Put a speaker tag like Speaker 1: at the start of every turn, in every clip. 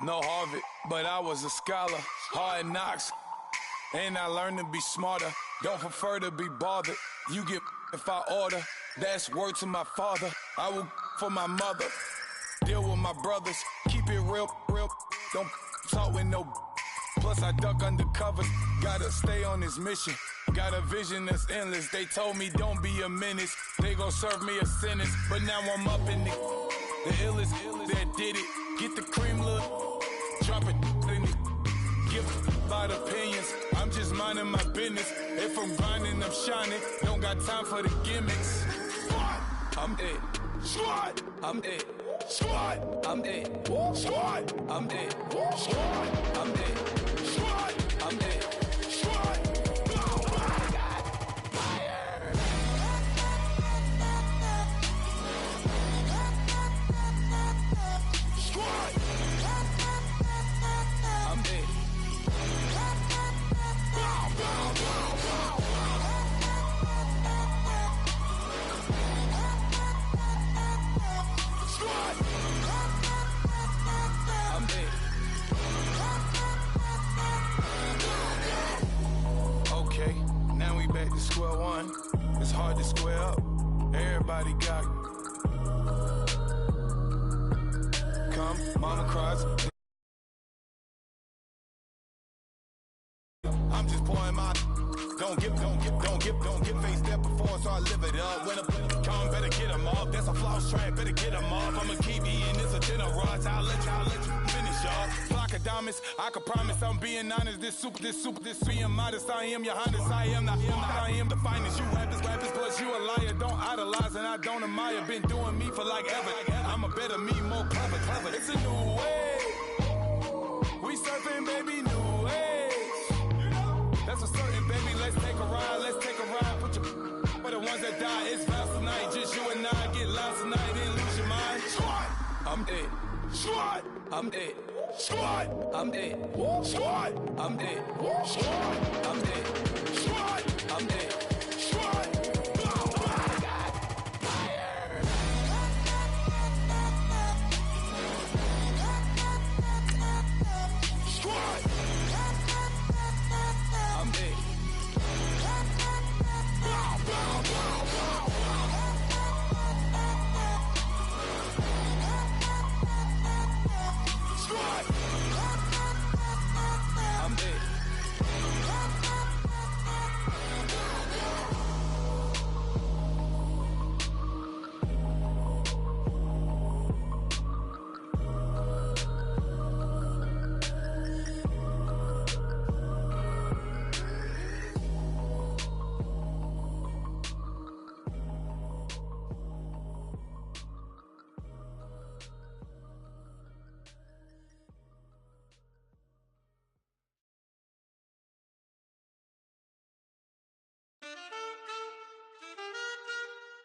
Speaker 1: No Harvard, but I was a scholar. Hard knocks, and I learned to be smarter. Don't prefer to be bothered. You get if I order. That's word to my father. I will for my mother. Deal with my brothers. Keep it real. Don't talk with no. Plus I duck under covers. Gotta stay on this mission. Got a vision that's endless. They told me don't be a menace. They gon' serve me a sentence. But now I'm up in the illest that did it. Get the cream look. Drop it in it. Give about opinions. I'm just minding my business. If I'm grinding, I'm shining. Don't got time for the gimmicks. I'm it. Squad. I'm it. Squad. I'm it. Squad. I'm it. Squad. I'm it. Squad. I'm it. Squad. Square one, it's hard to square up. Everybody got come, mama cries. I'm just pouring my don't get faced up before, so I live it up. When a come, better get them off. That's a floss track, better get them off. I'ma keep eating this a dinner rush. I'll let you finish, y'all. Block of diamonds, I can promise I'm being honest. This being modest. I am your highness. I am the finest. You rappers, plus you a liar. Don't idolize and I don't admire. Been doing me for like ever. I'm a better me, more clever. It's a new way. We surfing, baby, new age. That's a certain, baby. Let's take a ride. Put your for the ones that die. It's vows tonight. Just you and I get lost tonight. Then lose your mind. Squad. I'm it. Squad. I'm it. Squad. I'm it. Squad. I'm it. Squad. I'm it. Squad. I'm it. Squad.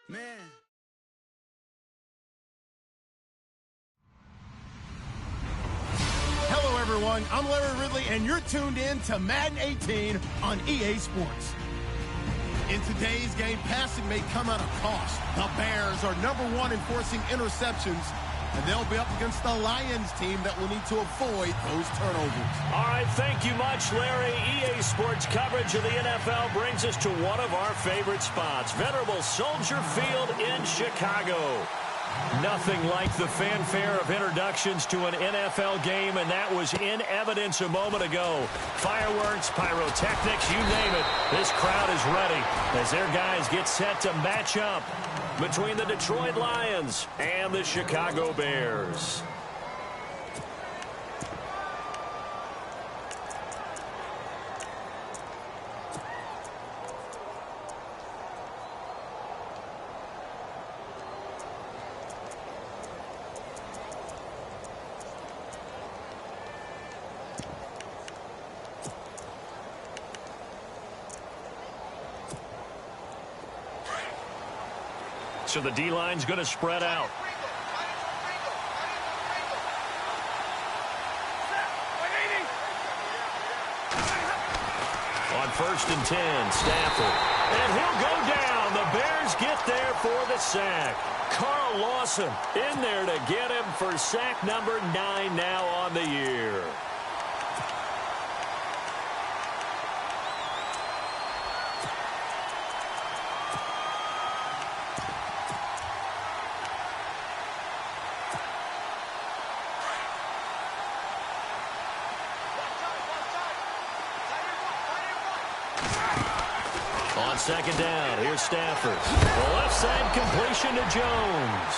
Speaker 1: Man.
Speaker 2: Hello, everyone. I'm Larry Ridley, and you're tuned in to Madden 18 on EA Sports. In today's game, passing may come at a cost. The Bears are #1 in forcing interceptions, and they'll be up against the Lions team that will need to avoid those turnovers.
Speaker 3: All right, thank you much, Larry. EA Sports coverage of the NFL brings us to one of our favorite spots, venerable Soldier Field in Chicago. Nothing like the fanfare of introductions to an NFL game, and that was in evidence a moment ago. Fireworks, pyrotechnics, you name it. This crowd is ready as their guys get set to match up between the Detroit Lions and the Chicago Bears. So the D-line's going to spread out. On 1st and 10, Stafford. And he'll go down. the Bears get there for the sack. Carl Lawson in there to get him for sack number 9 now on the year. On second down, here's Stafford. The left side completion to Jones.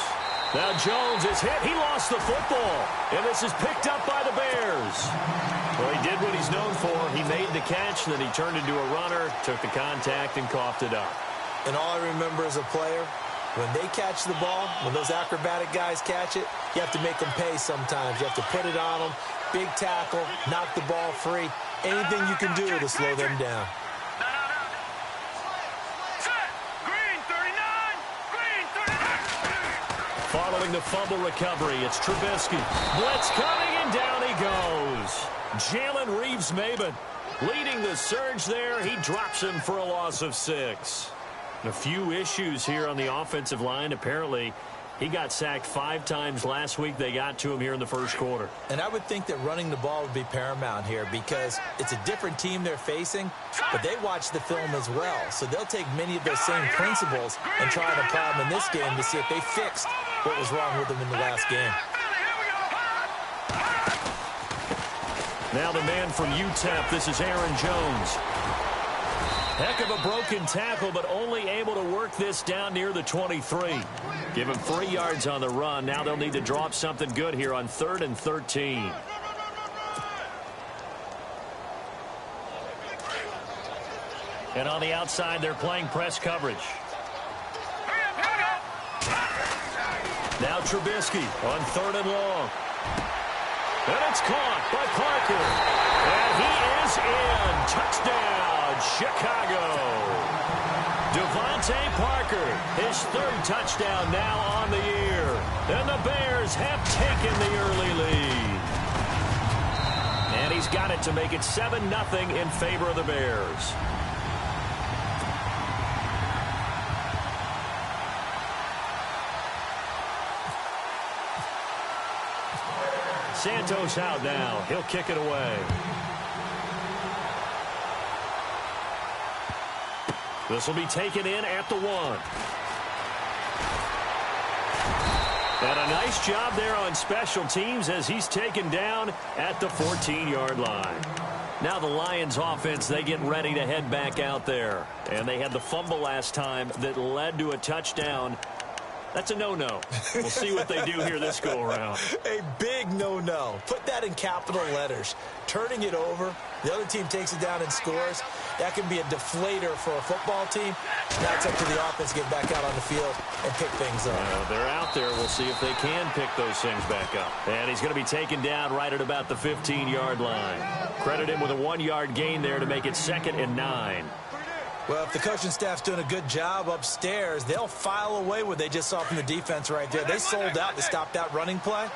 Speaker 3: Now Jones is hit. He lost the football. And this is picked up by the Bears. Well, he did what he's known for. He made the catch, then he turned into a runner, took the contact, and coughed it up.
Speaker 4: And all I remember as a player, when they catch the ball, when those acrobatic guys catch it, you have to make them pay sometimes. You have to put it on them, big tackle, knock the ball free. Anything you can do to slow them down.
Speaker 3: Following the fumble recovery, it's Trubisky. Blitz coming, and down he goes. Jalen Reeves-Maybin leading the surge there. He drops him for a loss of 6. A few issues here on the offensive line. Apparently, he got sacked 5 times last week. They got to him here in the first quarter.
Speaker 4: And I would think that running the ball would be paramount here because it's a different team they're facing, but they watch the film as well. So they'll take many of those same principles and try to apply them in this game to see if they fixed what was wrong with them in the last game.
Speaker 3: Now the man from UTEP, this is Aaron Jones. Heck of a broken tackle, but only able to work this down near the 23. Give him 3 yards on the run. Now they'll need to drop something good here on 3rd and 13. And on the outside, they're playing press coverage. Now Trubisky on 3rd and long. And it's caught by Parker. And he is in. Touchdown, Chicago. Devontae Parker, his 3rd touchdown now on the year. And the Bears have taken the early lead. And he's got it to make it 7-0 in favor of the Bears. Santos out now. He'll kick it away. This will be taken in at the 1. And a nice job there on special teams as he's taken down at the 14-yard line. Now the Lions offense, they get ready to head back out there. And they had the fumble last time that led to a touchdown. That's a no-no. We'll see what they do here this go-around.
Speaker 4: A big no-no. Put that in capital letters. Turning it over, the other team takes it down and scores. That can be a deflator for a football team. Now it's up to the offense to get back out on the field and pick things up.
Speaker 3: They're out there. We'll see if they can pick those things back up. And he's going to be taken down right at about the 15-yard line. Credit him with a 1-yard gain there to make it 2nd and 9.
Speaker 4: Well, if the coaching staff's doing a good job upstairs, they'll file away what they just saw from the defense right there. They sold out to stop that running play.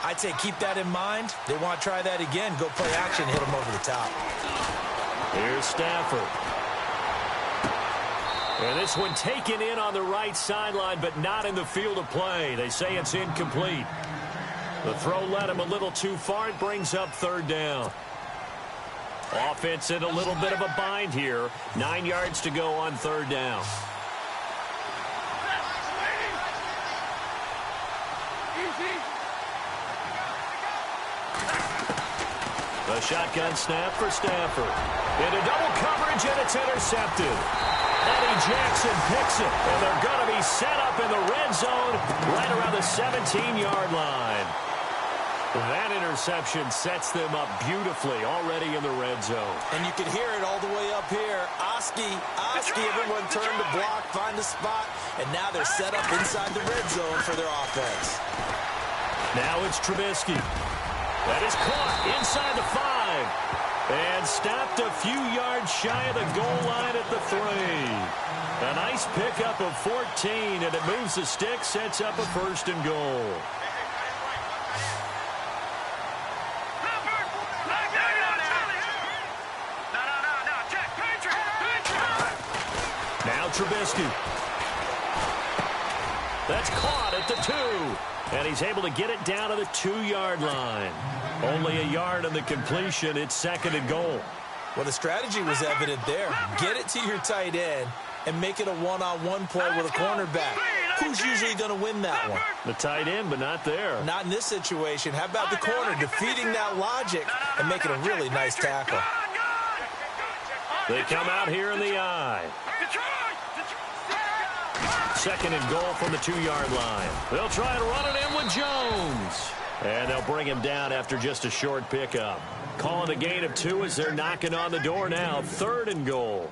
Speaker 4: I'd say keep that in mind. They want to try that again. Go play action, hit them over the top.
Speaker 3: Here's Stafford. And this one taken in on the right sideline, but not in the field of play. They say it's incomplete. The throw led him a little too far. It brings up 3rd down. Offense in a little bit of a bind here. 9 yards to go on 3rd down. The shotgun snap for Stafford. Into double coverage, and it's intercepted. Eddie Jackson picks it, and they're going to be set up in the red zone right around the 17-yard line. That interception sets them up beautifully already in the red zone.
Speaker 4: And you can hear it all the way up here. Oski, everyone turned to block, find a spot, and now they're set up inside the red zone for their offense.
Speaker 3: Now it's Trubisky. That is caught inside the 5. And stopped a few yards shy of the goal line at the 3. A nice pickup of 14, and it moves the stick, sets up a 1st and goal. Trubisky. That's caught at the 2. And he's able to get it down to the 2-yard line. Only a yard on the completion. It's 2nd and goal.
Speaker 4: Well, the strategy was evident there. Get it to your tight end and make it a one-on-one play with a cornerback. Who's usually going to win that one?
Speaker 3: The tight end, but not there.
Speaker 4: Not in this situation. How about the corner defeating that logic and making a really nice tackle?
Speaker 3: They come out here in the eye. 2nd and goal from the 2-yard line. They'll try and run it in with Jones. And they'll bring him down after just a short pickup. Calling a gain of 2 as they're knocking on the door now. 3rd and goal.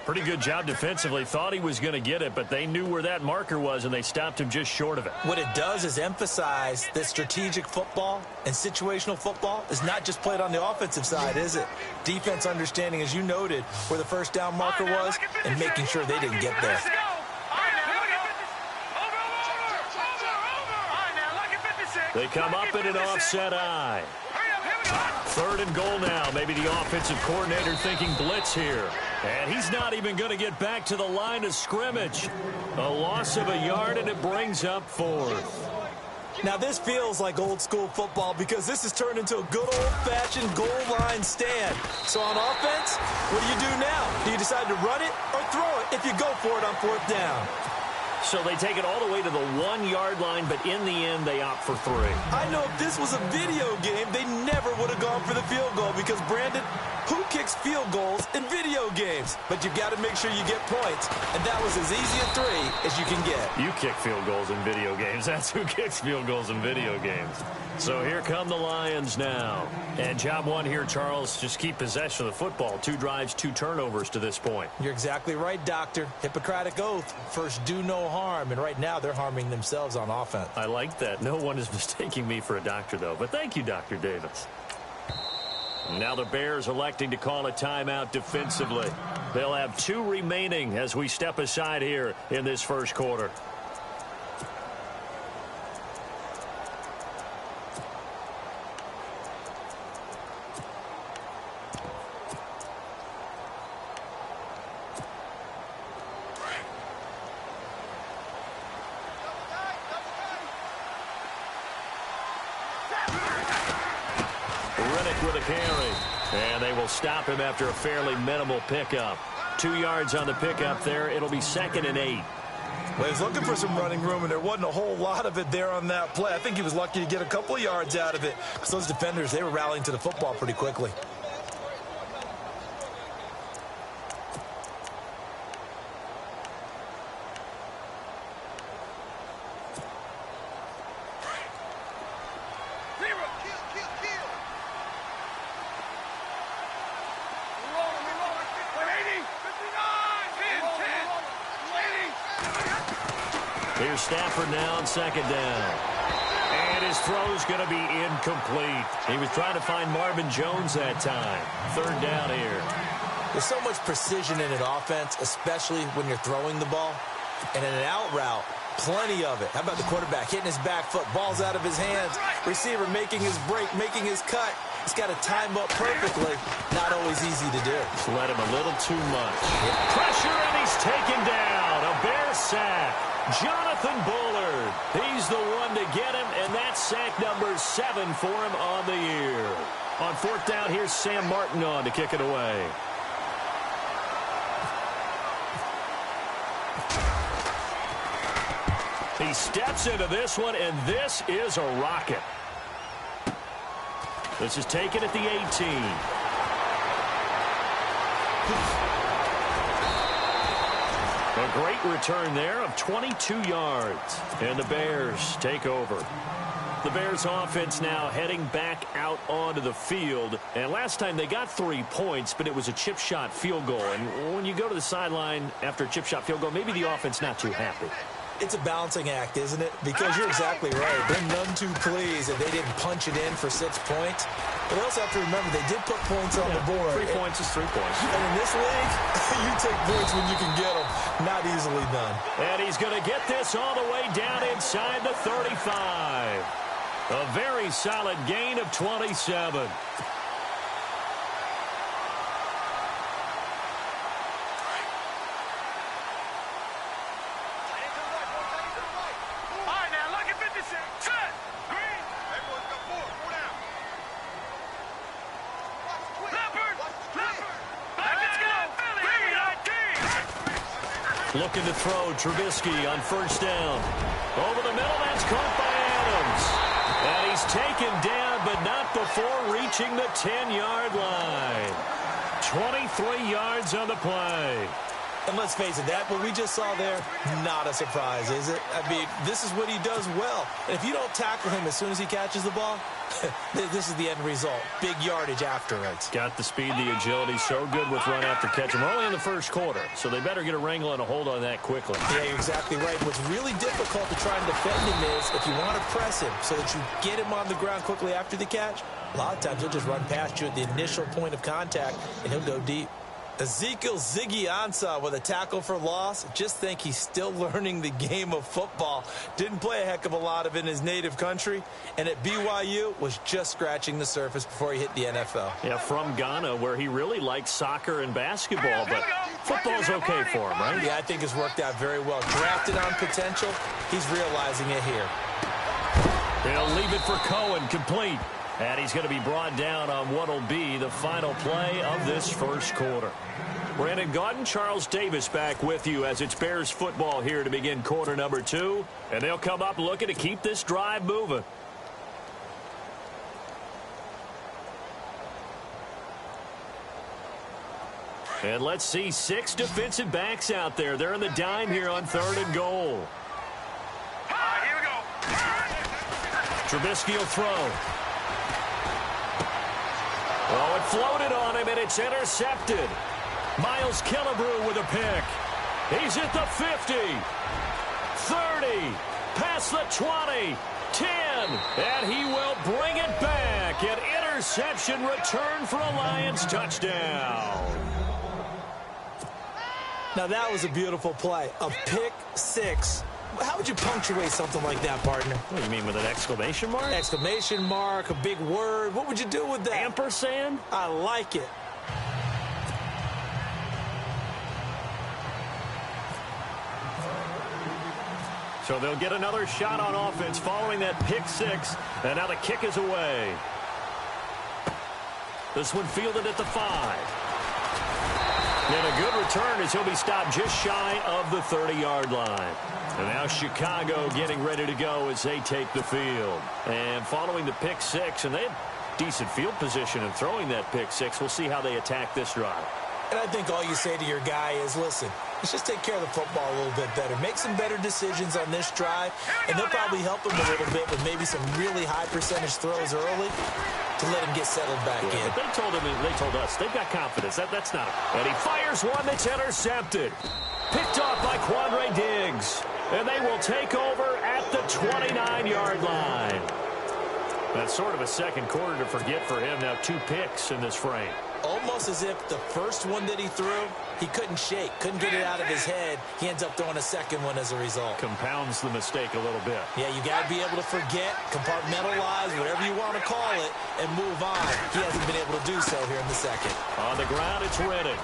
Speaker 3: Pretty good job defensively. Thought he was going to get it, but they knew where that marker was, and they stopped him just short of it.
Speaker 4: What it does is emphasize that strategic football and situational football is not just played on the offensive side, is it? Defense understanding, as you noted, where the first down marker was and making sure they didn't get there.
Speaker 3: They come up in an offset eye. 3rd and goal now. Maybe the offensive coordinator thinking blitz here. And he's not even going to get back to the line of scrimmage. A loss of a yard, and it brings up 4th.
Speaker 4: Now, this feels like old-school football because this has turned into a good old-fashioned goal line stand. So on offense, what do you do now? Do you decide to run it or throw it if you go for it on 4th down?
Speaker 3: So they take it all the way to the 1-yard line, but in the end, they opt for 3.
Speaker 4: I know if this was a video game, they never would have gone for the field goal because, Brandon, who kicks field goals in video games? But you've got to make sure you get points, and that was as easy a 3 as you can get.
Speaker 3: You kick field goals in video games. That's who kicks field goals in video games. So here come the Lions now. And job 1 here, Charles, just keep possession of the football. 2 drives, 2 turnovers to this point.
Speaker 4: You're exactly right, Doctor. Hippocratic oath. First, do no harm. And right now, they're harming themselves on offense.
Speaker 3: I like that. No one is mistaking me for a doctor, though. But thank you, Dr. Davis. Now the Bears electing to call a timeout defensively. They'll have 2 remaining as we step aside here in this first quarter. With a carry, and they will stop him after a fairly minimal pickup. 2 yards on the pickup there. It'll be 2nd and 8.
Speaker 4: Well, he's looking for some running room, and there wasn't a whole lot of it there on that play. I think he was lucky to get a couple of yards out of it because those defenders, they were rallying to the football pretty quickly.
Speaker 3: Here's Stafford now on 2nd down. And his throw's going to be incomplete. He was trying to find Marvin Jones that time. 3rd down here.
Speaker 4: There's so much precision in an offense, especially when you're throwing the ball. And in an out route, plenty of it. How about the quarterback hitting his back foot, ball's out of his hands, receiver making his break, making his cut. He's got to time up perfectly. Not always easy to do.
Speaker 3: It's let him a little too much. Pressure, and he's taken down. A Bear sack. Jonathan Bullard. He's the one to get him, and that's sack number 7 for him on the year. On 4th down, here's Sam Martin on to kick it away. He steps into this one, and this is a rocket. This is taken at the 18. A great return there of 22 yards. And the Bears take over. The Bears offense now heading back out onto the field. And last time they got 3 points, but it was a chip shot field goal. And when you go to the sideline after a chip shot field goal, maybe the offense not too happy.
Speaker 4: It's a balancing act, isn't it? Because you're exactly right. They're none too pleased that they didn't punch it in for 6 points. But also have to remember they did put points on the board.
Speaker 3: 3 points is 3 points.
Speaker 4: And in this league, you take points when you can get them. Not easily done.
Speaker 3: And he's going to get this all the way down inside the 35. A very solid gain of 27. Looking to throw. Trubisky on first down. Over the middle. That's caught by Adams. And he's taken down, but not before reaching the 10-yard line. 23 yards on the play.
Speaker 4: And let's face it, that what we just saw there, not a surprise, is it? I mean, this is what he does well. And if you don't tackle him as soon as he catches the ball, this is the end result. Big yardage afterwards.
Speaker 3: Got the speed, the agility, so good with run after catch. And we're only in the first quarter, so they better get a wrangle and a hold on that quickly.
Speaker 4: Yeah, you're exactly right. What's really difficult to try and defend him is if you want to press him so that you get him on the ground quickly after the catch, a lot of times he'll just run past you at the initial point of contact, and he'll go deep. Ezekiel Ziggy Ansah with a tackle for loss. Just think he's still learning the game of football. Didn't play a heck of a lot of it in his native country. And at BYU was just scratching the surface before he hit the NFL.
Speaker 3: Yeah, from Ghana, where he really likes soccer and basketball. But football's okay for him, right?
Speaker 4: Yeah, I think it's worked out very well. Drafted on potential. He's realizing it here.
Speaker 3: They'll leave it for Cohen, complete. And he's going to be brought down on what will be the final play of this first quarter. Brandon Gaudin, Charles Davis back with you as it's Bears football here to begin quarter number 2. And they'll come up looking to keep this drive moving. And let's see 6 defensive backs out there. They're in the dime here on 3rd and goal.
Speaker 5: Here we go.
Speaker 3: Trubisky will throw. Oh, it floated on him, and it's intercepted. Miles Killebrew with a pick. He's at the 50, 30, past the 20, 10, and he will bring it back. An interception return for a Lions touchdown.
Speaker 4: Now, that was a beautiful play. A pick 6. How would you punctuate something like that, partner?
Speaker 3: What do you mean, with an exclamation mark?
Speaker 4: Exclamation mark, a big word. What would you do with that?
Speaker 3: Ampersand?
Speaker 4: I like it.
Speaker 3: So they'll get another shot on offense following that pick 6. And now the kick is away. This one fielded at the 5. And a good return as he'll be stopped just shy of the 30-yard line. And now Chicago getting ready to go as they take the field. And following the pick 6, and they have decent field position in throwing that pick 6. We'll see how they attack this drive.
Speaker 4: And I think all you say to your guy is, listen, let's just take care of the football a little bit better. Make some better decisions on this drive, and they'll probably help him a little bit with maybe some really high percentage throws early to let him get settled back in.
Speaker 3: But they told him, and they told us, they've got confidence. That's not it. And he fires one that's intercepted. Picked off by Quandre Diggs. And they will take over at the 29-yard line. That's sort of a second quarter to forget for him. Now 2 picks in this frame.
Speaker 4: Almost as if the first one that he threw, he couldn't shake, couldn't get it out of his head. He ends up throwing a second one as a result.
Speaker 3: Compounds the mistake a little bit.
Speaker 4: Yeah, you got to be able to forget, compartmentalize, whatever you want to call it, and move on. He hasn't been able to do so here in the second.
Speaker 3: On the ground, it's Riddick.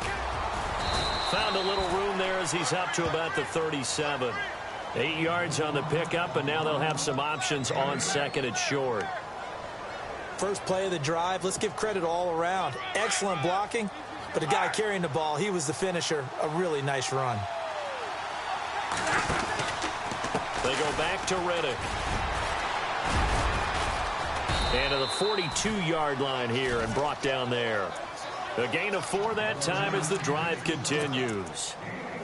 Speaker 3: Found a little room there as he's up to about the 37. 8 yards on the pickup, and now they'll have some options on second and short.
Speaker 4: First play of the drive, let's give credit all around. Excellent blocking, but the guy carrying the ball, he was the finisher. A really nice run.
Speaker 3: They go back to Riddick. And to the 42-yard line here and brought down there. A gain of 4 that time as the drive continues.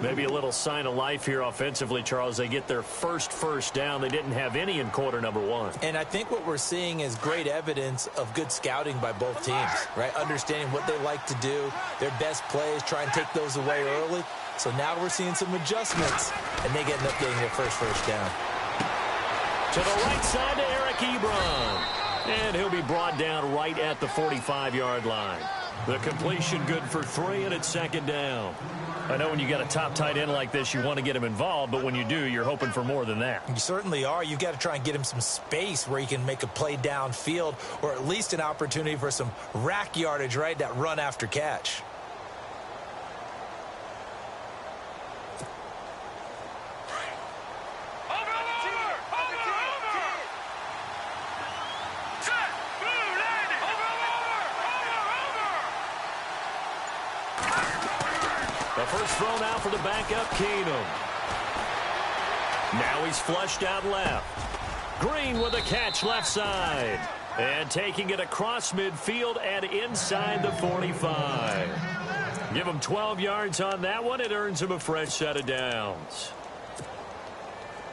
Speaker 3: Maybe a little sign of life here offensively, Charles. They get their first down. They didn't have any in quarter number 1.
Speaker 4: And I think what we're seeing is great evidence of good scouting by both teams, right? Understanding what they like to do, their best plays, try and take those away early. So now we're seeing some adjustments, and they end up getting their first down.
Speaker 3: To the right side to Eric Ebron. And he'll be brought down right at the 45-yard line. The completion good for 3, and it's second down. I know when you got a top tight end like this, you want to get him involved, but when you do, you're hoping for more than that.
Speaker 4: You certainly are. You've got to try and get him some space where he can make a play downfield, or at least an opportunity for some rack yardage, right? That run after catch.
Speaker 3: The first throw now for the backup, Keenum. Now he's flushed out left. Green with a catch left side. And taking it across midfield and inside the 45. Give him 12 yards on that one. It earns him a fresh set of downs.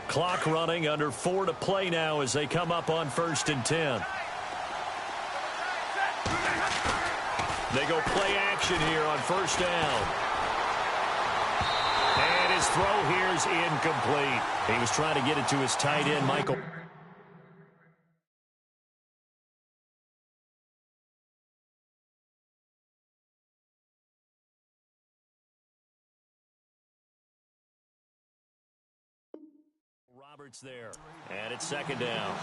Speaker 3: Clock running, under 4 to play now as they come up on 1st and 10. They go play action here on 1st down. And his throw here is incomplete. He was trying to get it to his tight end, Michael. Roberts there. And it's 2nd down.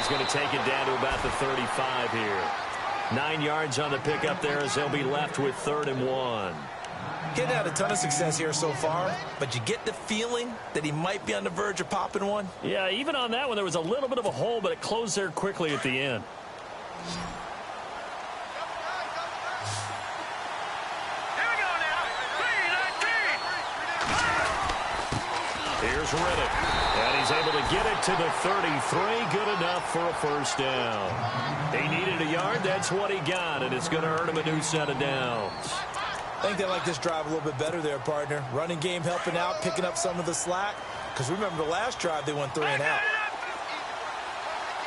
Speaker 3: Going to take it down to about the 35 here. 9 yards on the pickup there as they'll be left with 3rd and 1.
Speaker 4: Getting had a ton of success here so far, but you get the feeling that he might be on the verge of popping one.
Speaker 3: Yeah, even on that one, there was a little bit of a hole, but it closed there quickly at the end.
Speaker 5: Here we go now. 3-19.
Speaker 3: Here's Riddick. And he's able to get it to the 33. Good enough for a 1st down. He needed a yard. That's what he got, and it's going to earn him a new set of downs.
Speaker 4: I think they like this drive a little bit better there, partner. Running game helping out, picking up some of the slack. Because remember the last drive, they went 3 and out.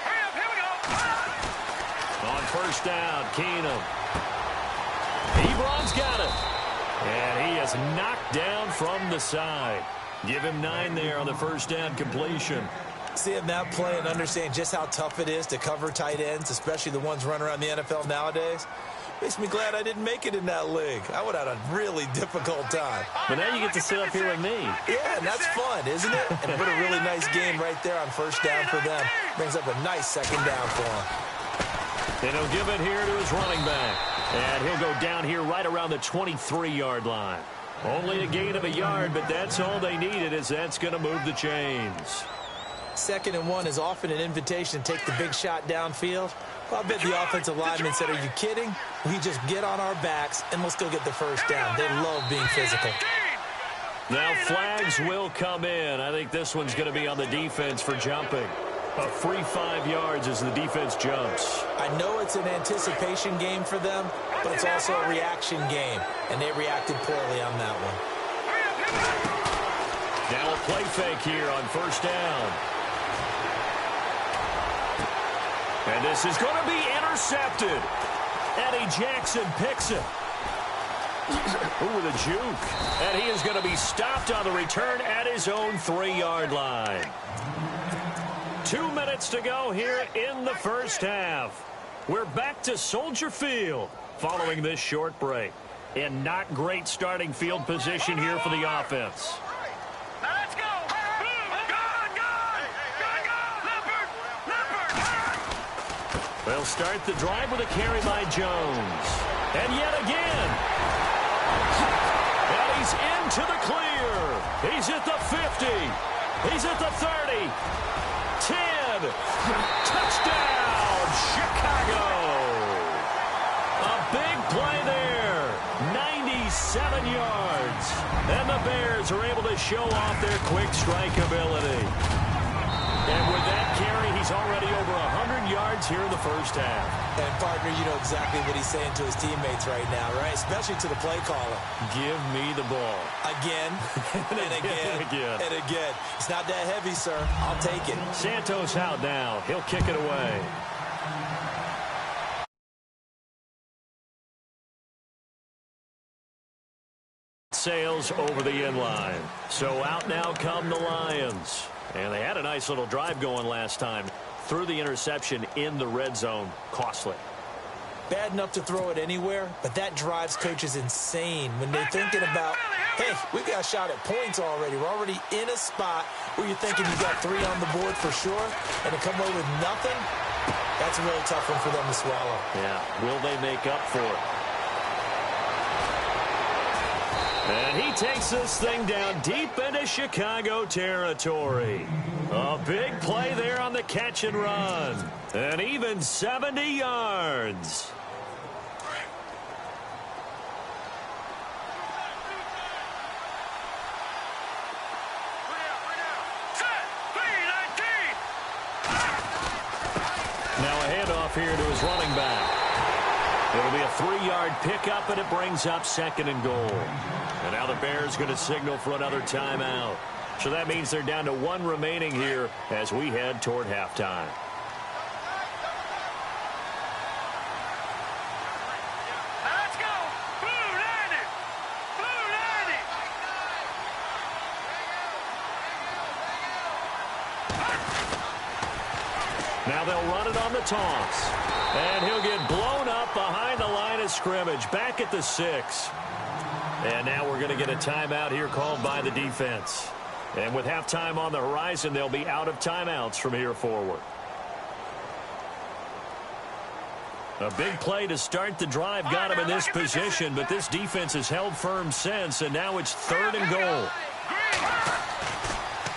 Speaker 5: Hurry up, here we go.
Speaker 3: On 1st down, Keenum. Ebron's got it. And he is knocked down from the side. Give him 9 there on the 1st down completion.
Speaker 4: Seeing that play and understand just how tough it is to cover tight ends, especially the ones running around the NFL nowadays, makes me glad I didn't make it in that league. I would have had a really difficult time.
Speaker 3: But now you get to sit up here with me.
Speaker 4: Yeah, and that's fun, isn't it? And put a really nice game right there on 1st down for them. Brings up a nice 2nd down for him.
Speaker 3: And he'll give it here to his running back. And he'll go down here right around the 23-yard line. Only a gain of a yard, but that's all they needed, as that's going to move the chains.
Speaker 4: 2nd and 1 is often an invitation to take the big shot downfield. Well, I bet the offensive lineman said, are you kidding? We just get on our backs and let's go get the 1st down. They love being physical.
Speaker 3: Now flags will come in. I think this one's going to be on the defense for jumping. A free 5 yards as the defense jumps.
Speaker 4: I know it's an anticipation game for them, but it's also a reaction game, and they reacted poorly on that one.
Speaker 3: Now a play fake here on 1st down. And this is going to be intercepted. Eddie Jackson picks it. Ooh, with a juke. And he is going to be stopped on the return at his own 3-yard line. 2 minutes to go here in the 1st half. We're back to Soldier Field following this short break. In not great starting field position here for the offense.
Speaker 5: Now let's go. Leopard.
Speaker 3: They'll start the drive with a carry by Jones. And yet again. And he's into the clear. He's at the 50. He's at the 30. 10. Touchdown, Chicago. A big play there. 97 yards. And the Bears are able to show off their quick strike ability. And with that carry, he's already over 100 yards here in the 1st half.
Speaker 4: And, partner, you know exactly what he's saying to his teammates right now, right? Especially to the play caller.
Speaker 3: Give me the ball.
Speaker 4: Again, and again, and again. It's not that heavy, sir. I'll take it.
Speaker 3: Santos out now. He'll kick it away. Sails over the end line. So out now come the Lions. And they had a nice little drive going last time. Threw the interception in the red zone. Costly.
Speaker 4: Bad enough to throw it anywhere, but that drives coaches insane when they're thinking about, hey, we've got a shot at points already. We're already in a spot where you're thinking you got 3 on the board for sure, and to come away with nothing, that's a really tough one for them to swallow.
Speaker 3: Yeah, will they make up for it? And he takes this thing down deep into Chicago territory. A big play there on the catch and run. And even 70 yards. Now a handoff here to his running back. It'll be a 3-yard pickup, and it brings up 2nd and goal. And now the Bears going to signal for another timeout. So that means they're down to 1 remaining here as we head toward halftime.
Speaker 5: Now let's go. Blue 90. Blue 90.
Speaker 3: Now they'll run it on the toss. And he'll get blown up behind the line of scrimmage, back at the 6. And now we're going to get a timeout here called by the defense. And with halftime on the horizon, they'll be out of timeouts from here forward. A big play to start the drive got him in this position, but this defense has held firm since, and now it's 3rd and goal.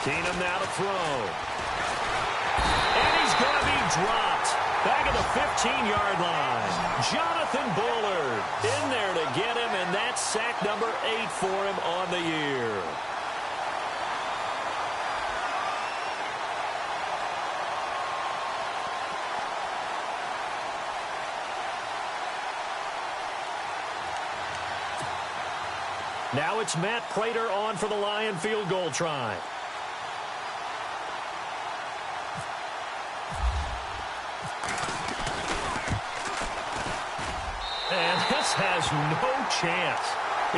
Speaker 3: Keenum now to throw. And he's going to be dropped. Back at the 15-yard line. Jonathan Bullard in there to get him, and that's sack number 8 for him on the year. Now it's Matt Prater on for the Lion field goal try. And this has no chance.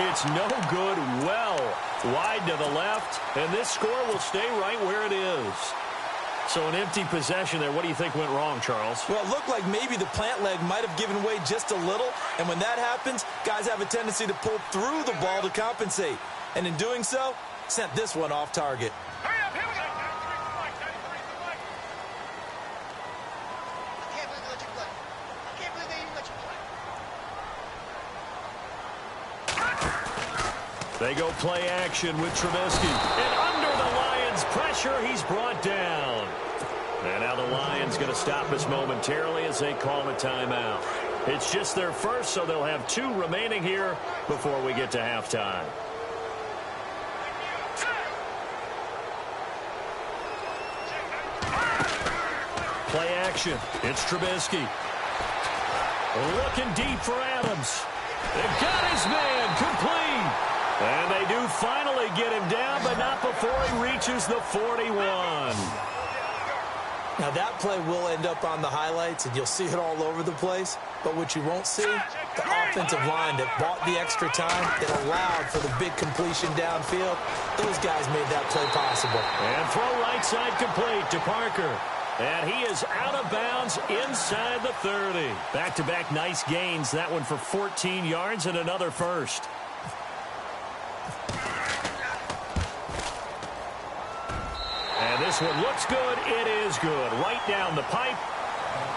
Speaker 3: It's no good, well wide to the left, and this score will stay right where it is. So an empty possession there. What do you think went wrong, Charles?
Speaker 4: Well, it looked like maybe the plant leg might have given way just a little, and when that happens, guys have a tendency to pull through the ball to compensate. And in doing so, sent this one off target.
Speaker 5: Hurry up, here we go.
Speaker 3: They go play action with Trubisky. And under the Lions' pressure, he's brought down. And now the Lions going to stop us momentarily as they call a timeout. It's just their first, so they'll have 2 remaining here before we get to halftime. Play action. It's Trubisky. Looking deep for Adams. They've got his man complete. And they do finally get him down, but not before he reaches the 41.
Speaker 4: Now that play will end up on the highlights, and you'll see it all over the place. But what you won't see, the offensive line that bought the extra time, that allowed for the big completion downfield, those guys made that play possible.
Speaker 3: And throw right side complete to Parker. And he is out of bounds inside the 30. Back-to-back nice gains. That one for 14 yards and another first. And this one looks good. It is good. Right down the pipe.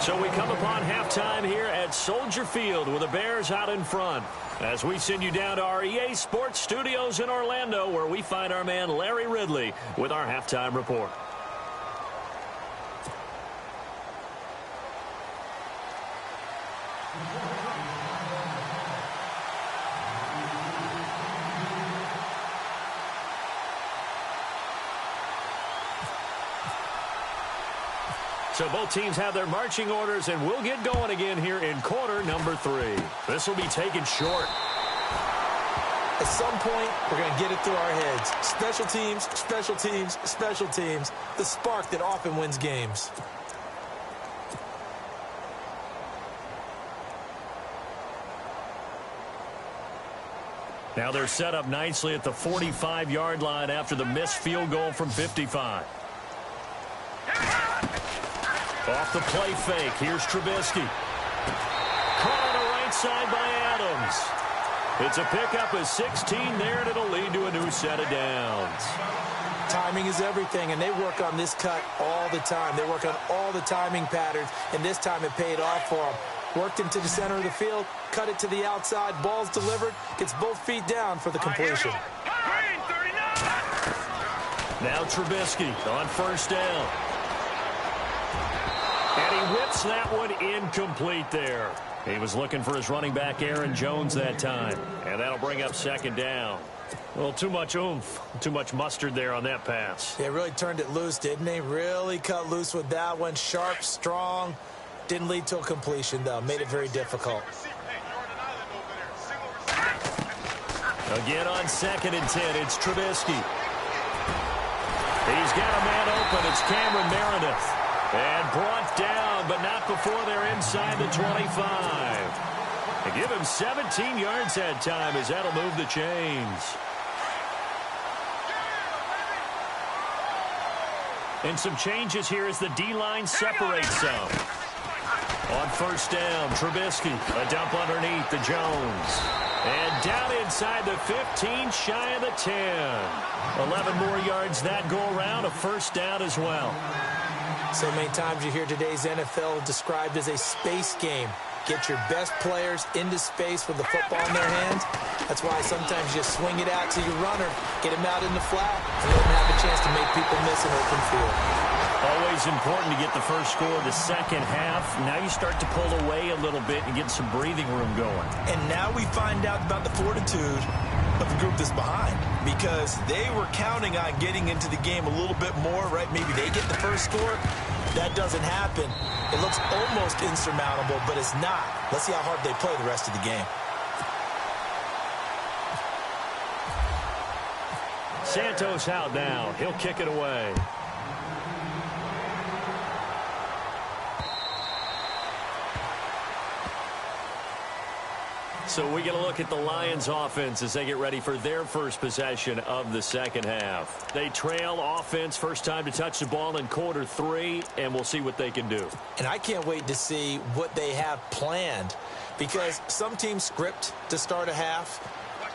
Speaker 3: So we come upon halftime here at Soldier Field with the Bears out in front. As we send you down to our EA Sports Studios in Orlando, where we find our man Larry Ridley with our halftime report. So both teams have their marching orders, and we'll get going again here in quarter number 3. This will be taken short.
Speaker 4: At some point, we're going to get it through our heads. Special teams, special teams, special teams. The spark that often wins games.
Speaker 3: Now they're set up nicely at the 45-yard line after the missed field goal from 55. Off the play fake. Here's Trubisky. Caught on the right side by Adams. It's a pickup of 16 there, and it'll lead to a new set of downs.
Speaker 4: Timing is everything, and they work on this cut all the time. They work on all the timing patterns, and this time it paid off for them. Worked into the center of the field, cut it to the outside, ball's delivered, gets both feet down for the completion.
Speaker 3: Now Trubisky on first down. And he whips that one incomplete there. He was looking for his running back, Aaron Jones, that time. And that'll bring up second down. Well, too much oomph, too much mustard there on that pass.
Speaker 4: They really turned it loose, didn't they? Really cut loose with that one. Sharp, strong. Didn't lead to a completion, though. Made it very difficult.
Speaker 3: Again on 2nd and 10, it's Trubisky. He's got a man open. It's Cameron Meredith. And brought down, but not before they're inside the 25. They give him 17 yards that time as that'll move the chains. And some changes here as the D-line separates some. On first down, Trubisky, a dump underneath to Jones. And down inside the 15, shy of the 10. 11 more yards that go around, a first down as well.
Speaker 4: So many times you hear today's NFL described as a space game. Get your best players into space with the football in their hands. That's why sometimes you just swing it out to your runner, get him out in the flat, and let him have a chance to make people miss an open field.
Speaker 3: Always important to get the first score of the second half. Now you start to pull away a little bit and get some breathing room going.
Speaker 4: And now we find out about the fortitude of the group that's behind, because they were counting on getting into the game a little bit more, right? Maybe they get the first score. That doesn't happen. It looks almost insurmountable, but it's not. Let's see how hard they play the rest of the game.
Speaker 3: Santos out now. He'll kick it away. So we get a look at the Lions offense as they get ready for their first possession of the second half. They trail offense, first time to touch the ball in quarter 3, and we'll see what they can do.
Speaker 4: And I can't wait to see what they have planned, because some teams script to start a half.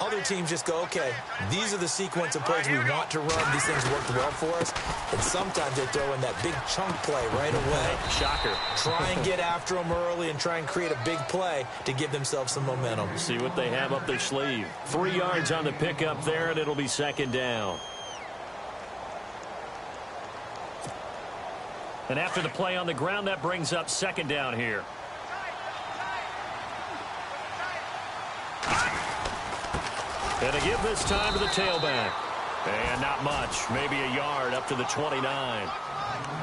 Speaker 4: Other teams just go, okay, these are the sequence of plays we want to run. These things worked well for us. And sometimes they throw in that big chunk play right away.
Speaker 3: Shocker.
Speaker 4: Try and get after them early and try and create a big play to give themselves some momentum.
Speaker 3: See what they have up their sleeve. 3 yards on the pickup there, and it'll be second down. And after the play on the ground, that brings up second down here. And a give this time to the tailback. And not much. Maybe a yard up to the 29.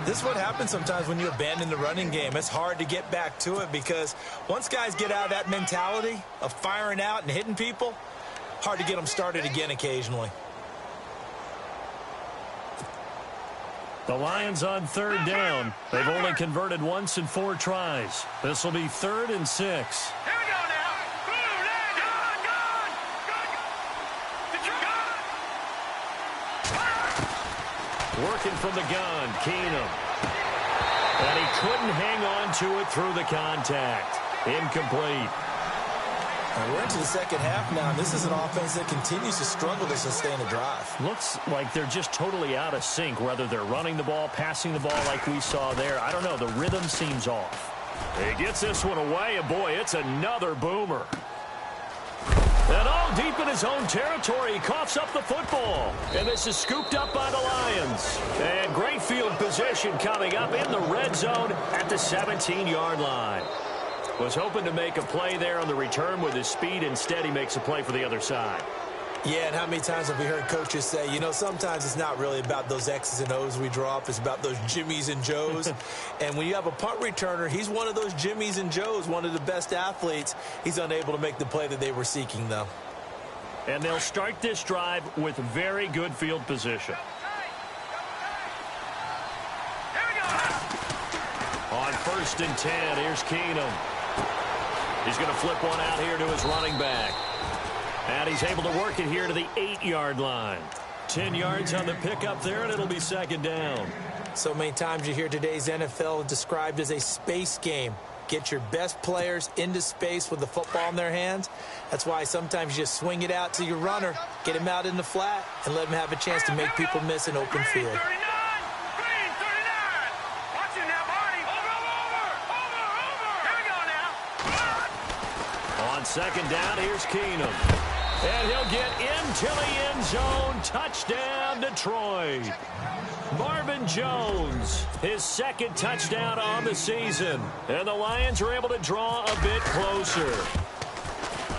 Speaker 4: This is what happens sometimes when you abandon the running game. It's hard to get back to it, because once guys get out of that mentality of firing out and hitting people, hard to get them started again occasionally.
Speaker 3: The Lions on third down. They've only converted once in 4 tries. This will be 3rd and 6. Working from the gun, Keenum. And he couldn't hang on to it through the contact. Incomplete.
Speaker 4: And we're into the second half now. This is an offense that continues to struggle to sustain a drive.
Speaker 3: Looks like they're just totally out of sync, whether they're running the ball, passing the ball like we saw there. I don't know. The rhythm seems off. He gets this one away, and boy, it's another boomer. And all deep in his own territory, he coughs up the football. And this is scooped up by the Lions. And great field position coming up in the red zone at the 17-yard line. Was hoping to make a play there on the return with his speed. Instead, he makes a play for the other side.
Speaker 4: Yeah, and how many times have we heard coaches say, you know, sometimes it's not really about those X's and O's we draw up. It's about those Jimmies and Joes. And when you have a punt returner, he's one of those Jimmies and Joes, one of the best athletes. He's unable to make the play that they were seeking, though.
Speaker 3: And they'll start this drive with very good field position. On 1st and 10, here's Keenum. He's going to flip one out here to his running back. And he's able to work it here to the 8-yard line. 10 yards on the pickup there, and it'll be second down.
Speaker 4: So many times you hear today's NFL described as a space game. get your best players into space with the football in their hands. That's why sometimes you just swing it out to your runner, get him out in the flat, and let him have a chance to make people miss an open field.
Speaker 3: On second down, here's Keenum. And he'll get into the end zone. Touchdown, Detroit. Marvin Jones, his second touchdown on the season. And the Lions are able to draw a bit closer.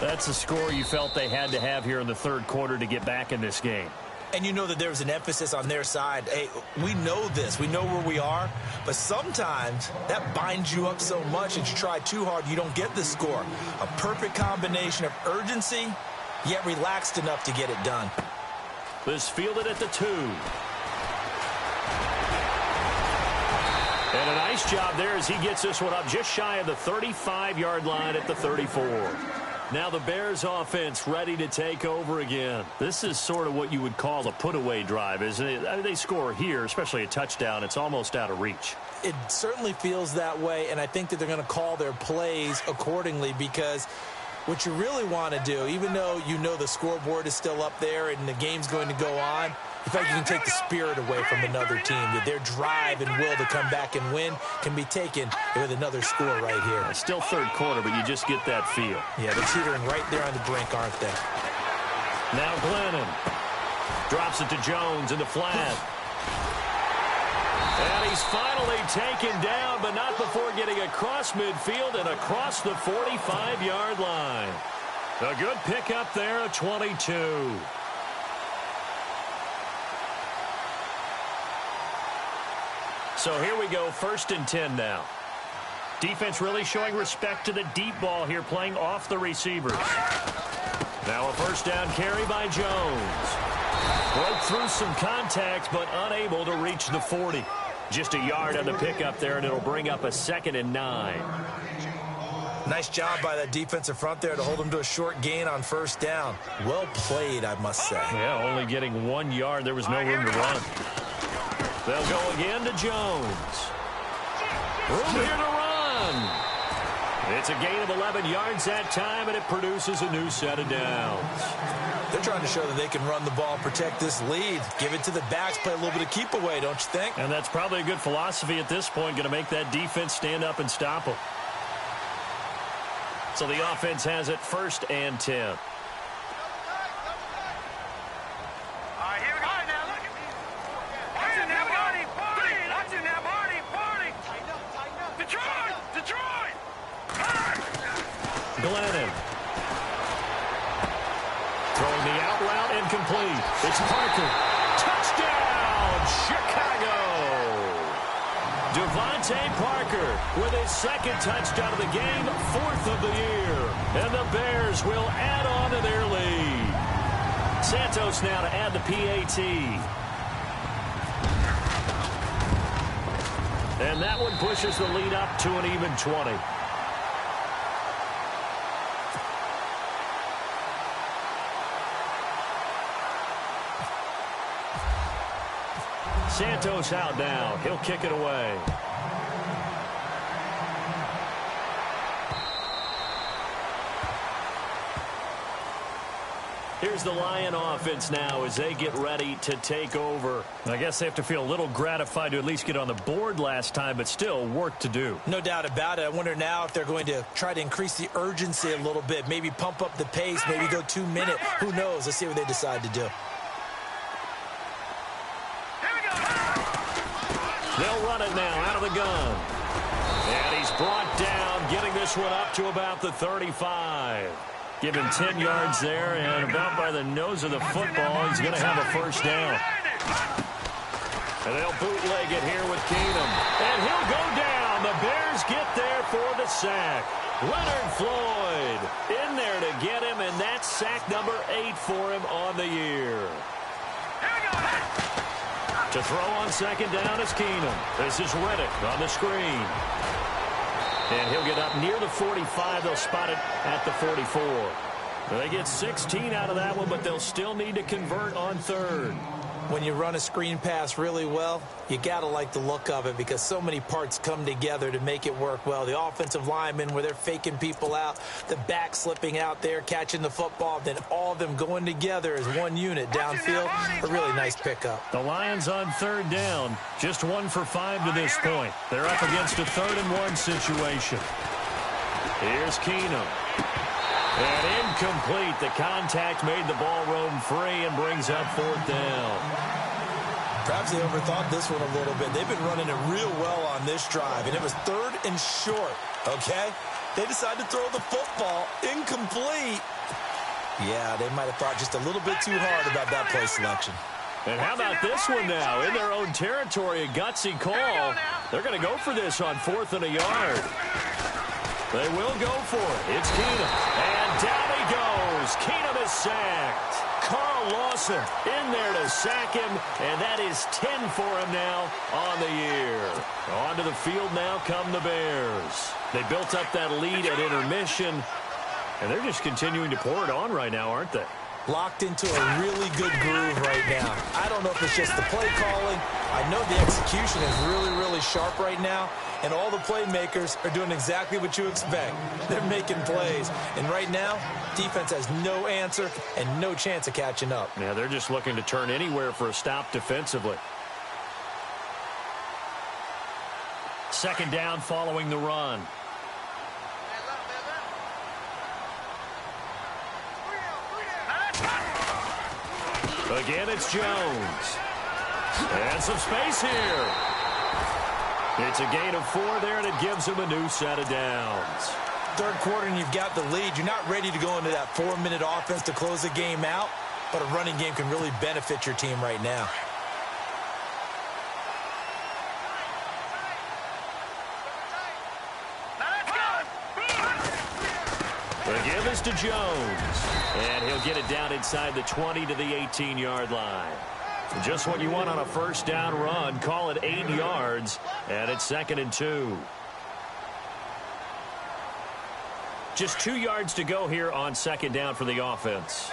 Speaker 3: That's the score you felt they had to have here in the third quarter to get back in this game.
Speaker 4: And you know that there's an emphasis on their side. Hey, we know this. We know where we are. But sometimes that binds you up so much that you try too hard, you don't get the score. A perfect combination of urgency, yet relaxed enough to get it done.
Speaker 3: This fielded at the 2. And a nice job there as he gets this one up just shy of the 35-yard line at the 34. Now the Bears offense ready to take over again. This is sort of what you would call a put-away drive, isn't it? I mean, they score here, especially a touchdown. It's almost out of reach.
Speaker 4: It certainly feels that way, and I think that they're going to call their plays accordingly, because what you really want to do, even though you know the scoreboard is still up there and the game's going to go on, in fact, you can take the spirit away from another team. That their drive and will to come back and win can be taken with another score right here.
Speaker 3: It's still third quarter, but you just get that feel.
Speaker 4: Yeah, they're teetering right there on the brink, aren't they?
Speaker 3: Now Glennon drops it to Jones in the flat. And he's finally taken down, but not before getting across midfield and across the 45-yard line. A good pickup there at 22. So here we go, 1st and 10 now. Defense really showing respect to the deep ball here, playing off the receivers. Now a first down carry by Jones. Broke through some contact, but unable to reach the 40. Just a yard on the pickup there, and it'll bring up a 2nd and 9.
Speaker 4: Nice job by that defensive front there to hold them to a short gain on first down. Well played, I must say.
Speaker 3: Yeah, only getting 1 yard. There was no room to run. They'll go again to Jones. Room here to run. It's a gain of 11 yards that time, and it produces a new set of downs.
Speaker 4: They're trying to show that they can run the ball, protect this lead, give it to the backs, play a little bit of keep away, don't you think?
Speaker 3: And that's probably a good philosophy at this point, going to make that defense stand up and stop them. So the offense has it 1st and 10. Glennon. Throwing the out route incomplete. It's Parker. Touchdown, Chicago. Devontae Parker with his 2nd touchdown of the game, 4th of the year. And the Bears will add on to their lead. Santos now to add the PAT. And that one pushes the lead up to an even 20. Santos out now. He'll kick it away. Here's the Lion offense now as they get ready to take over. I guess they have to feel a little gratified to at least get on the board last time, but still work to do.
Speaker 4: No doubt about it. I wonder now if they're going to try to increase the urgency a little bit, maybe pump up the pace, maybe go 2 minute. Who knows? Let's see what they decide to do.
Speaker 3: They'll run it now out of the gun. And he's brought down, getting this one up to about the 35. Give him 10 yards there, and about by the nose of the football, he's going to have a first down. And they'll bootleg it here with Keenum. And he'll go down. The Bears get there for the sack. Leonard Floyd in there to get him, and that's sack number 8 for him on the year. To throw on second down is Keenum. This is Reddick on the screen. And he'll get up near the 45. They'll spot it at the 44. They get 16 out of that one, but they'll still need to convert on 3rd.
Speaker 4: When you run a screen pass really well, you got to like the look of it because so many parts come together to make it work well. The offensive linemen, where they're faking people out, the back slipping out there, catching the football, then all of them going together as one unit downfield. A really nice pickup.
Speaker 3: The Lions on third down. Just 1 for 5 to this point. They're up against a 3rd-and-1 situation. Here's Keenum. And incomplete. The contact made the ball roam free and brings up 4th down.
Speaker 4: Perhaps they overthought this one a little bit. They've been running it real well on this drive, and it was 3rd and short, okay? They decided to throw the football incomplete. Yeah, they might have thought just a little bit too hard about that play selection.
Speaker 3: And how about this one now? In their own territory, a gutsy call. They're going to go for this on 4th and a yard. They will go for it. It's Keenum. And down he goes. Keenum is sacked. Carl Lawson in there to sack him. And that is 10 for him now on the year. Onto the field now come the Bears. They built up that lead at intermission. And they're just continuing to pour it on right now, aren't they?
Speaker 4: Locked into a really good groove right now. I don't know if it's just the play calling. I know the execution is really, really sharp right now. And all the playmakers are doing exactly what you expect. They're making plays. And right now, defense has no answer and no chance of catching up.
Speaker 3: Yeah, they're just looking to turn anywhere for a stop defensively. 2nd down following the run. Again, it's Jones. And some space here. It's a gain of 4 there, and it gives him a new set of downs.
Speaker 4: 3rd quarter, and you've got the lead. You're not ready to go into that 4-minute offense to close the game out, but a running game can really benefit your team right now.
Speaker 3: The give is to Jones. And he'll get it down inside the 20 to the 18-yard line. Just what you want on a 1st down run. Call it 8 yards. And it's 2nd and 2. Just 2 yards to go here on 2nd down for the offense.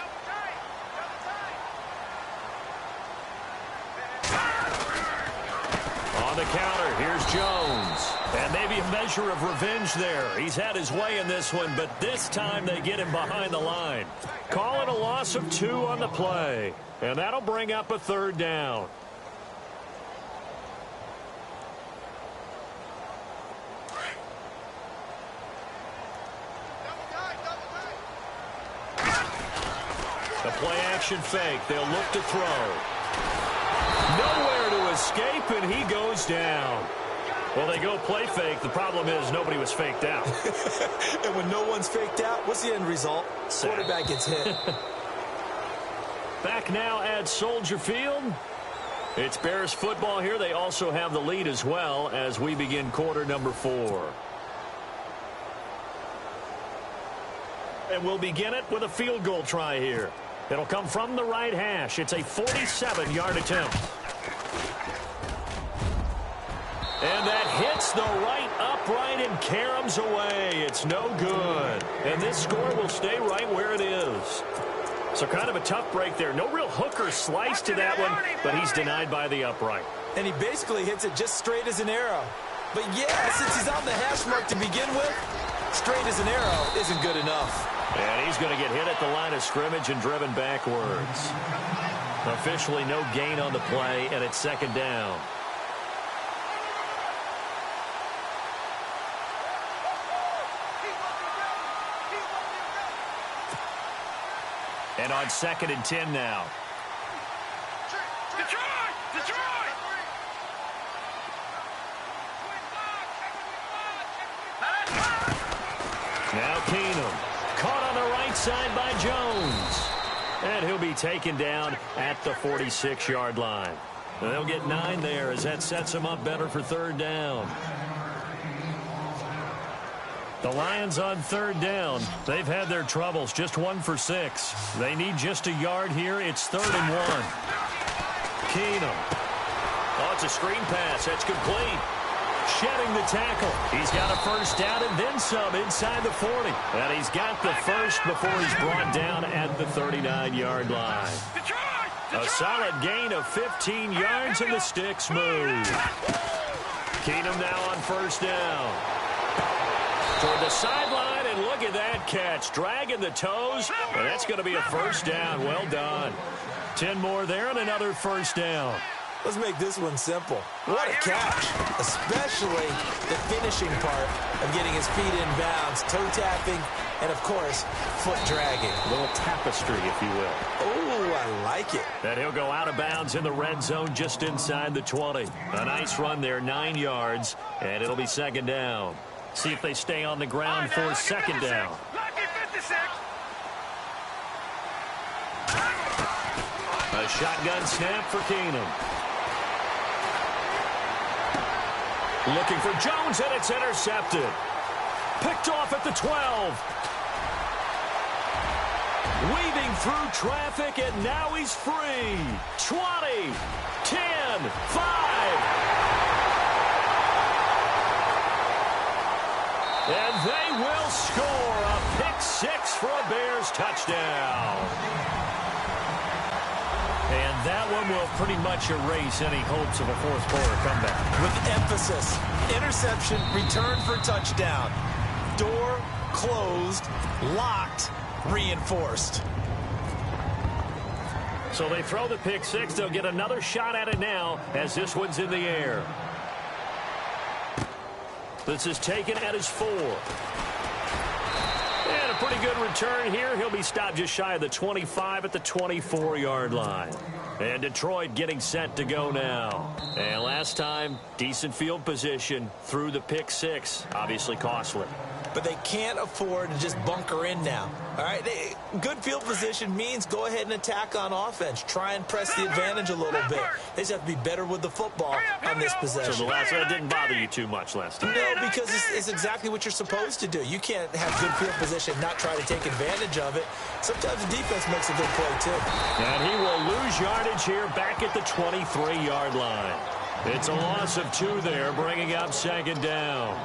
Speaker 3: On the counter, here's Jones. And maybe a measure of revenge there. He's had his way in this one, but this time they get him behind the line. Call it a loss of 2 on the play. And that'll bring up a 3rd down. The play-action fake. They'll look to throw. Nowhere to escape, and he goes down. Well, they go play fake. The problem is nobody was faked out.
Speaker 4: And when no one's faked out, what's the end result? Quarterback gets hit.
Speaker 3: Back now at Soldier Field. It's Bears football here. They also have the lead as well as we begin quarter number 4. And we'll begin it with a field goal try here. It'll come from the right hash. It's a 47-yard attempt. And that hits the right upright and caroms away. It's no good. And this score will stay right where it is. So kind of a tough break there. No real hook or slice to that one, but he's denied by the upright.
Speaker 4: And he basically hits it just straight as an arrow. But yeah, since he's on the hash mark to begin with, straight as an arrow isn't good enough.
Speaker 3: And he's going to get hit at the line of scrimmage and driven backwards. Officially no gain on the play, and it's 2nd down. And on 2nd and 10 now.
Speaker 5: Detroit!
Speaker 3: Now Keenum. Caught on the right side by Jones. And he'll be taken down at the 46-yard line. And they'll get 9 there as that sets them up better for 3rd down. The Lions on 3rd down. They've had their troubles. Just 1 for 6. They need just a yard here. It's 3rd and 1. Keenum. Oh, it's a screen pass. That's complete. Shedding the tackle. He's got a 1st down and then some inside the 40. And he's got the 1st before he's brought down at the 39-yard line. A solid gain of 15 yards, and the sticks move. Keenum now on first down. Toward the sideline, and look at that catch. Dragging the toes, and that's going to be a first down. Well done. 10 more there and another first down.
Speaker 4: Let's make this one simple. What a catch, especially the finishing part of getting his feet in bounds, toe tapping, and, of course, foot dragging.
Speaker 3: A little tapestry, if you will.
Speaker 4: Oh, I like it.
Speaker 3: And he'll go out of bounds in the red zone just inside the 20. A nice run there, 9 yards, and it'll be second down. See if they stay on the ground for second down. A shotgun snap for Keenum. Looking for Jones, and it's intercepted. Picked off at the 12. Weaving through traffic, and now he's free. 20, 10, 5. And they will score a pick six for a Bears touchdown. And that one will pretty much erase any hopes of a fourth quarter comeback.
Speaker 4: With emphasis, interception, return for touchdown. Door closed, locked, reinforced.
Speaker 3: So they throw the pick six. They'll get another shot at it now as this one's in the air. This is taken at his 4. And a pretty good return here. He'll be stopped just shy of the 25 at the 24-yard line. And Detroit getting set to go now. And last time, decent field position through the pick six. Obviously costly.
Speaker 4: But they can't afford to just bunker in now. All right, good field position means go ahead and attack on offense. Try and press the advantage a little bit. They just have to be better with the football on this possession.
Speaker 3: So the last one didn't bother you too much last time?
Speaker 4: No, because it's exactly what you're supposed to do. You can't have good field position, not try to take advantage of it. Sometimes the defense makes a good play, too.
Speaker 3: And he will lose yardage here back at the 23-yard line. It's a loss of 2 there, bringing up second down.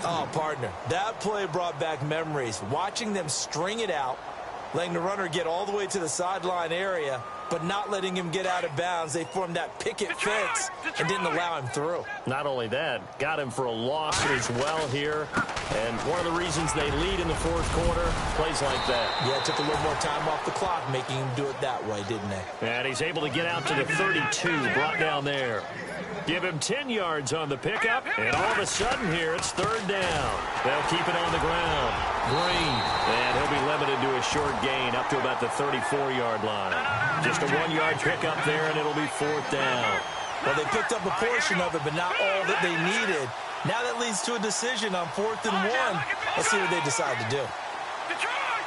Speaker 4: Oh, partner, that play brought back memories. Watching them string it out, letting the runner get all the way to the sideline area, but not letting him get out of bounds. They formed that picket fence and didn't allow him through.
Speaker 3: Not only that, got him for a loss as well here. And one of the reasons they lead in the fourth quarter, plays like that.
Speaker 4: Yeah, it took a little more time off the clock, making him do it that way, didn't they?
Speaker 3: And he's able to get out to the 32, brought down there. Give him 10 yards on the pickup, and all of a sudden here, it's third down. They'll keep it on the ground. Green, and he'll be limited to a short gain up to about the 34-yard line. Just a 1-yard pickup there, and it'll be fourth down.
Speaker 4: Well, they picked up a portion of it, but not all that they needed. Now that leads to a decision on 4th and 1. Let's see what they decide to do.
Speaker 5: Detroit!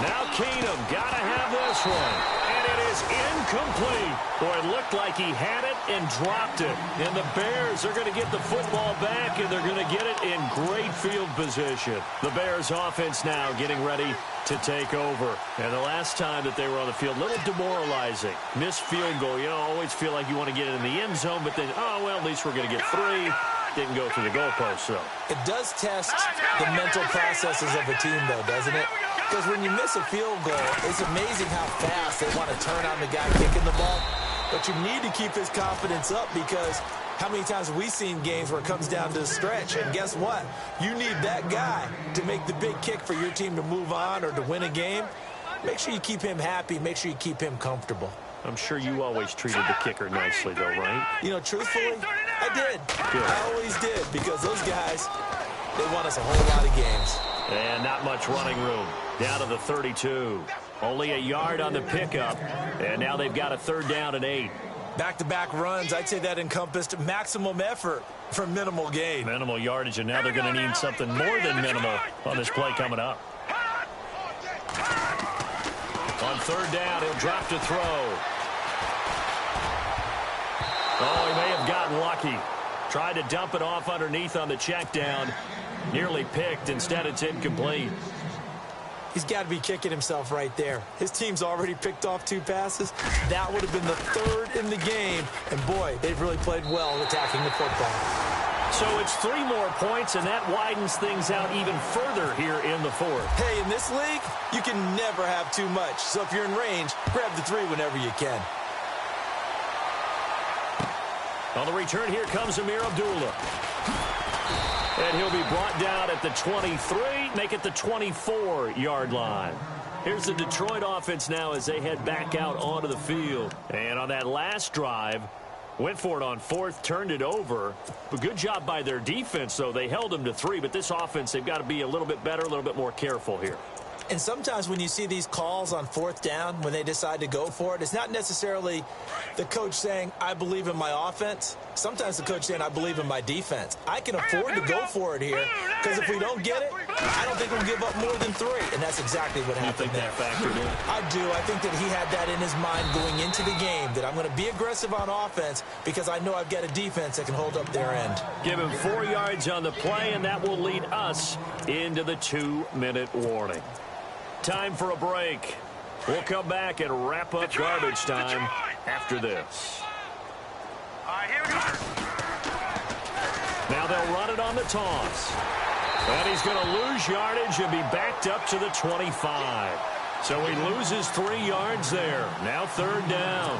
Speaker 3: Now Keenum, gotta have this one. It is incomplete. Boy, it looked like he had it and dropped it. And the Bears are going to get the football back, and they're going to get it in great field position. The Bears offense now getting ready to take over. And the last time that they were on the field, a little demoralizing. Missed field goal. You know, always feel like you want to get it in the end zone, but then, oh, well, at least we're going to get 3. Didn't go through the goalpost, though.
Speaker 4: It does test the mental processes of a team, though, doesn't it? Because when you miss a field goal, it's amazing how fast they want to turn on the guy kicking the ball. But you need to keep his confidence up, because how many times have we seen games where it comes down to the stretch? And guess what? You need that guy to make the big kick for your team to move on or to win a game. Make sure you keep him happy. Make sure you keep him comfortable.
Speaker 3: I'm sure you always treated the kicker nicely, though, right?
Speaker 4: You know, truthfully, I did.
Speaker 3: Good.
Speaker 4: I always did, because those guys, they won us a whole lot of games.
Speaker 3: And not much running room. Down to the 32. Only a yard on the pickup. And now they've got a third down and 8.
Speaker 4: Back-to-back runs, I'd say that encompassed maximum effort for minimal gain.
Speaker 3: Minimal yardage, and now they're going to need something more than minimal on this play coming up. On third down, he'll drop to throw. Oh, he may have gotten lucky. Tried to dump it off underneath on the check down. Nearly picked. Instead, it's incomplete.
Speaker 4: He's got to be kicking himself right there. His team's already picked off 2 passes. That would have been the 3rd in the game. And, boy, they've really played well attacking the football.
Speaker 3: So it's 3 more points, and that widens things out even further here in the fourth.
Speaker 4: Hey, in this league, you can never have too much. So if you're in range, grab the 3 whenever you can.
Speaker 3: On the return, here comes Amir Abdullah. And he'll be brought down at the 23, make it the 24-yard line. Here's the Detroit offense now as they head back out onto the field. And on that last drive, went for it on 4th, turned it over. But good job by their defense, though. They held them to 3, but this offense, they've got to be a little bit better, a little bit more careful here.
Speaker 4: And sometimes when you see these calls on 4th down, when they decide to go for it, it's not necessarily the coach saying, I believe in my offense. Sometimes the coach saying, I believe in my defense. I can afford to go for it here because if we don't get it, I don't think we'll give up more than 3. And that's exactly what happened there.
Speaker 3: You think that factored in?
Speaker 4: I do. I think that he had that in his mind going into the game, that I'm going to be aggressive on offense because I know I've got a defense that can hold up their end.
Speaker 3: Give him 4 yards on the play, and that will lead us into the 2-minute warning. Time for a break. We'll come back and wrap up garbage time after this.
Speaker 5: All right, here we go.
Speaker 3: Now they'll run it on the toss. And he's going to lose yardage and be backed up to the 25. So he loses 3 yards there. Now 3rd down.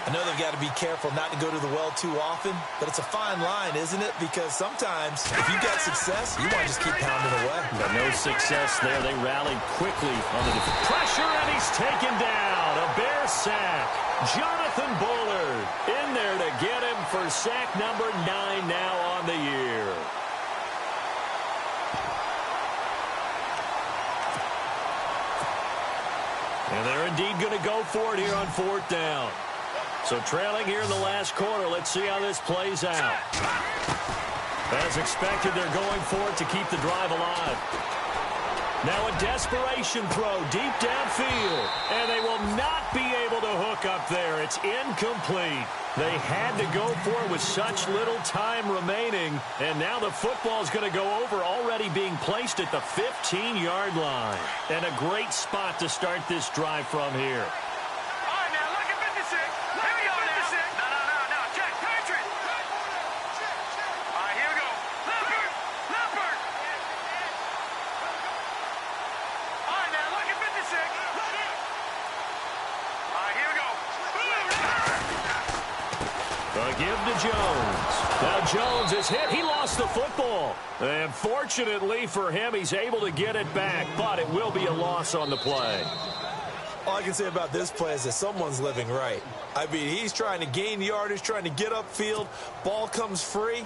Speaker 4: I know they've got to be careful not to go to the well too often, but it's a fine line, isn't it? Because sometimes if you've got success, you want to just keep pounding away.
Speaker 3: But no success there. They rallied quickly on the pressure, and he's taken down. A Bear sack. Jonathan Bullard in there to get him for sack number 9 now on the year. And they're indeed going to go for it here on 4th down. So trailing here in the last quarter. Let's see how this plays out. As expected, they're going for it to keep the drive alive. Now a desperation throw deep downfield. And they will not be able to hook up there. It's incomplete. They had to go for it with such little time remaining. And now the football is going to go over, already being placed at the 15-yard line. And a great spot to start this drive from here. Give to Jones. Now Jones is hit. He lost the football. And fortunately for him, he's able to get it back, but it will be a loss on the play.
Speaker 4: All I can say about this play is that someone's living right. I mean, he's trying to gain yardage, trying to get upfield. Ball comes free.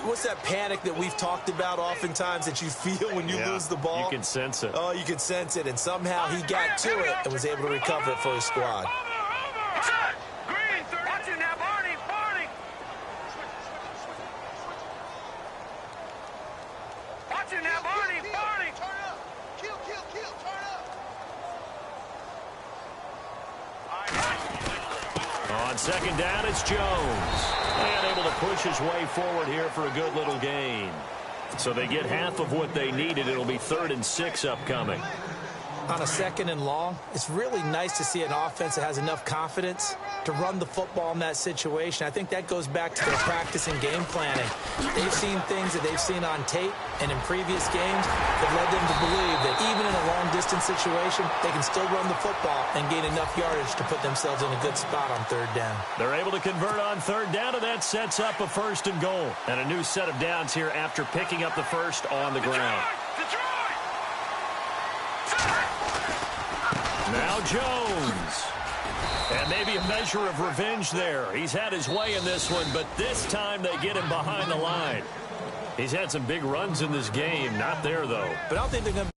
Speaker 4: What's that panic that we've talked about oftentimes that you feel when you lose the ball?
Speaker 3: You can sense it.
Speaker 4: Oh, you can sense it. And somehow he got to it and was able to recover it for his squad.
Speaker 3: On 2nd down, it's Jones. And able to push his way forward here for a good little gain. So they get half of what they needed. It'll be 3rd and 6 upcoming.
Speaker 4: On a 2nd and long, it's really nice to see an offense that has enough confidence to run the football in that situation. I think that goes back to their practice and game planning. They've seen things that they've seen on tape and in previous games that led them to believe that even in a long-distance situation, they can still run the football and gain enough yardage to put themselves in a good spot on 3rd down. They're
Speaker 3: able to convert on 3rd down, and that sets up a 1st and goal. And a new set of downs here after picking up the 1st on the ground. Now Jones. And maybe a measure of revenge there. He's had his way in this one, but this time they get him behind the line. He's had some big runs in this game. Not there, though.
Speaker 4: But I don't think they're going to